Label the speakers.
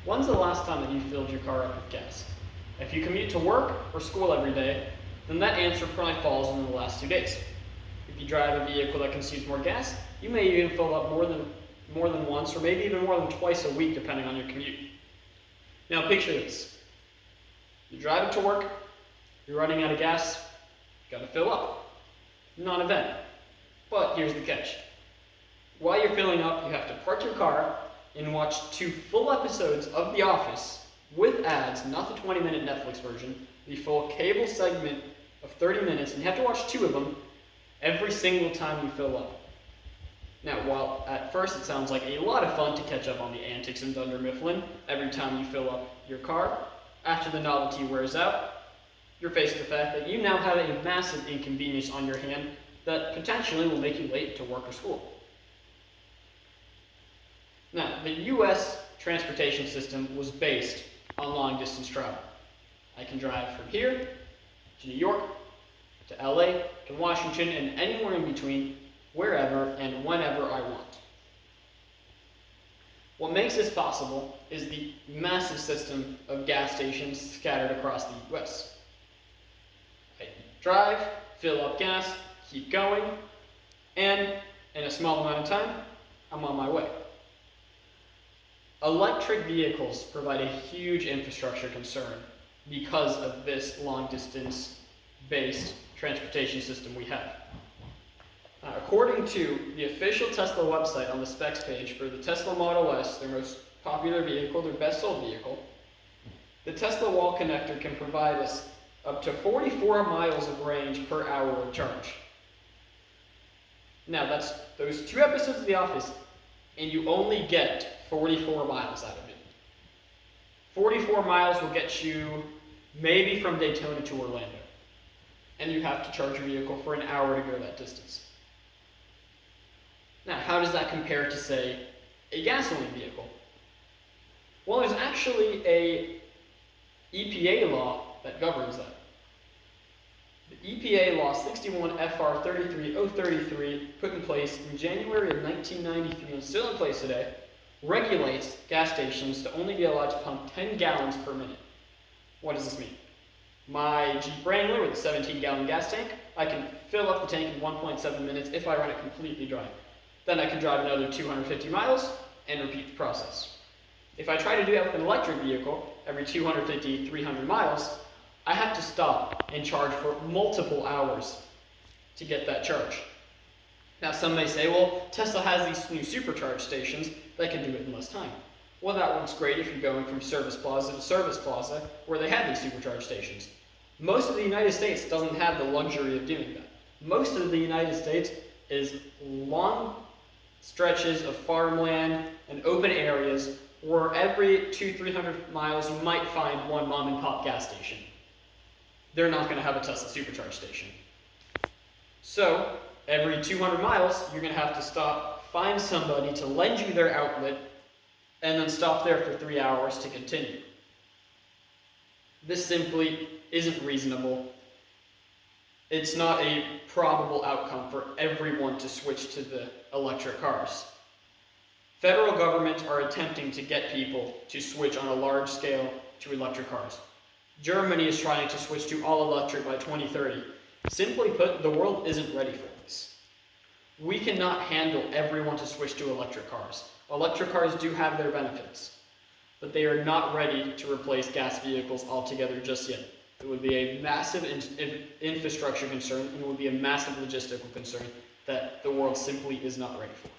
Speaker 1: When's the last time that you filled your car up with gas? If you commute to work or school every day, then that answer probably falls in the last 2 days. If you drive a vehicle that consumes more gas, you may even fill up more than once or maybe even more than twice a week depending on your commute. Now picture this. You're driving to work, you're running out of gas, you gotta fill up. Non-event. But here's the catch. While you're filling up, you have to park your car and watch 2 full episodes of The Office with ads, not the 20-minute Netflix version, the full cable segment of 30 minutes, and you have to watch 2 of them every single time you fill up. Now, while at first it sounds like a lot of fun to catch up on the antics of Dunder Mifflin every time you fill up your car, after the novelty wears out, you're faced with the fact that you now have a massive inconvenience on your hand that potentially will make you late to work or school. Now, the US transportation system was based on long distance travel. I can drive from here to New York, to LA, to Washington, and anywhere in between, wherever and whenever I want. What makes this possible is the massive system of gas stations scattered across the US. I drive, fill up gas, keep going, and in a small amount of time, I'm on my way. Electric vehicles provide a huge infrastructure concern because of this long-distance based transportation system we have. According to the official Tesla website on the specs page for the Tesla Model S, their most popular vehicle, their best sold vehicle, the Tesla wall connector can provide us up to 44 miles of range per hour of charge. Now that's those 2 episodes of The Office, and you only get 44 miles out of it. 44 miles will get you maybe from Daytona to Orlando. And you have to charge your vehicle for an hour to go that distance. Now, how does that compare to, say, a gasoline vehicle? Well, there's actually a EPA law that governs that. The EPA Law 61 FR 33033, put in place in January of 1993 and still in place today, regulates gas stations to only be allowed to pump 10 gallons per minute. What does this mean? My Jeep Wrangler with a 17-gallon gas tank, I can fill up the tank in 1.7 minutes if I run it completely dry. Then I can drive another 250 miles and repeat the process. If I try to do that with an electric vehicle, every 250, 300 miles, I have to stop and charge for multiple hours to get that charge. Now some may say, well, Tesla has these new supercharge stations that can do it in less time. Well, that works great if you're going from service plaza to service plaza where they have these supercharge stations. Most of the United States doesn't have the luxury of doing that. Most of the United States is long stretches of farmland and open areas where every 200-300 miles you might find one mom and pop gas station. They're not going to have a Tesla supercharge station. So every 200 miles, you're going to have to stop, find somebody to lend you their outlet, and then stop there for 3 hours to continue. This simply isn't reasonable. It's not a probable outcome for everyone to switch to the electric cars. Federal governments are attempting to get people to switch on a large scale to electric cars. Germany is trying to switch to all electric by 2030. Simply put, the world isn't ready for this. We cannot handle everyone to switch to electric cars. Electric cars do have their benefits, but they are not ready to replace gas vehicles altogether just yet. It would be a massive infrastructure concern, and it would be a massive logistical concern that the world simply is not ready for.